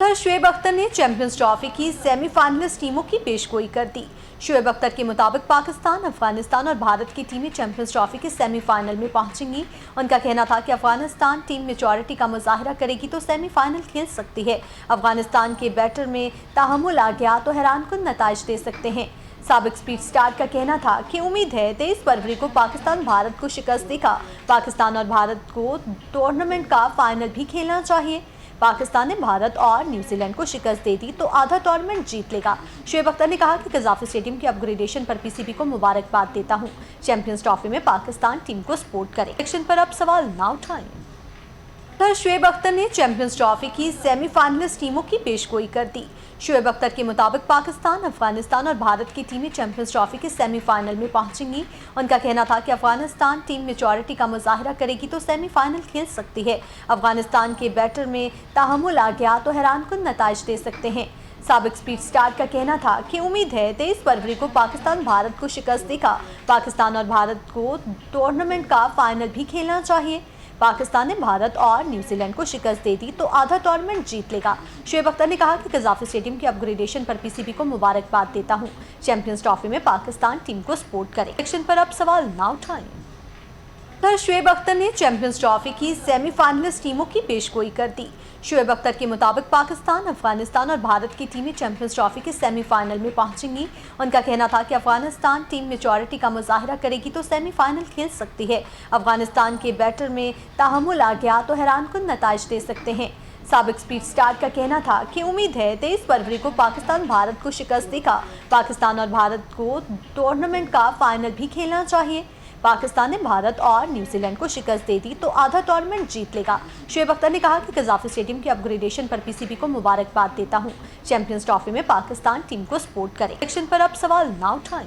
शुएब अख्तर ने champions trophy की semifinalist टीमों की पेशगोई कर दी। शुएब अख्तर के मुताबिक पाकिस्तान, अफगानिस्तान और भारत की टीमें चैंपियंस ट्रॉफी के सेमीफाइनल में पहुंचेंगी। उनका कहना था कि अफगानिस्तान टीम मेच्योरिटी का मुजाहरा करेगी तो सेमीफाइनल खेल सकती है। अफगानिस्तान के बैटर में तहम्मुल आ गया तो हैरानकुन नताइज दे सकते हैं। साबिक स्पीड स्टार का कहना था कि उम्मीद है 23 फरवरी को पाकिस्तान भारत को शिकस्त देगा। पाकिस्तान और भारत को टूर्नामेंट का फाइनल भी खेलना चाहिए। पाकिस्तान ने भारत और न्यूजीलैंड को शिकस्त दे दी तो आधा टूर्नामेंट जीत लेगा। शुएब अख्तर ने कहा कि कज़ाफी स्टेडियम के अपग्रेडेशन पर पीसीबी को मुबारकबाद देता हूं। चैंपियंस ट्रॉफी में पाकिस्तान टीम को सपोर्ट करे। इलेक्शन पर अब सवाल ना उठाएं। शुएब अख्तर ने चैंपियंस ट्रॉफी की सेमीफाइनलिस्ट टीमों की पेशगोई कर दी। शुएब अख्तर के मुताबिक पाकिस्तान, अफगानिस्तान और भारत की टीमें चैंपियंस ट्रॉफी के सेमीफाइनल में पहुंचेंगी। उनका कहना था कि अफगानिस्तान टीम मेच्योरिटी का मुजाहरा करेगी तो सेमीफाइनल खेल सकती है। अफगानिस्तान के बैटर में तहम्मुल आ गया तो हैरानकुन नताइज दे सकते हैं। साबिक स्पीड स्टार का कहना था कि उम्मीद है 23 फरवरी को पाकिस्तान भारत को शिकस्त देगा। पाकिस्तान और भारत को टूर्नामेंट का फाइनल भी खेलना चाहिए। पाकिस्तान ने भारत और न्यूजीलैंड को शिकस्त दे दी तो आधा टूर्नामेंट जीत लेगा। शुएब अख्तर ने कहा कि कज़ाफी स्टेडियम के अपग्रेडेशन पर पीसीबी को मुबारकबाद देता हूं। चैंपियंस ट्रॉफी में पाकिस्तान टीम को सपोर्ट करे। इलेक्शन पर अब सवाल ना उठाएं। शुएब अख्तर ने चैंपियंस ट्रॉफी की सेमीफाइनलिस्ट टीमों की पेशगोई कर दी। शुएब अख्तर के मुताबिक पाकिस्तान, अफगानिस्तान और भारत की टीमें चैंपियंस ट्रॉफी के सेमीफाइनल में पहुंचेंगी। उनका कहना था कि अफगानिस्तान टीम मेच्योरिटी का मुजाहरा करेगी तो सेमीफाइनल खेल सकती है। अफगानिस्तान के बैटर में तहम्मुल आ गया तो हैरानकुन नताइज दे सकते हैं। साबिक स्पीड स्टार का कहना था कि उम्मीद है 23 फरवरी को पाकिस्तान भारत को शिकस्त देगा। पाकिस्तान और भारत को टूर्नामेंट का फाइनल भी खेलना चाहिए। पाकिस्तान ने भारत और न्यूजीलैंड को शिकस्त दे दी तो आधा टूर्नामेंट जीत लेगा। शुएब अख्तर ने कहा कि कज़ाफी स्टेडियम के अपग्रेडेशन पर पीसीबी को मुबारकबाद देता हूं। चैंपियंस ट्रॉफी में पाकिस्तान टीम को सपोर्ट करे। इलेक्शन पर अब सवाल ना उठाएं।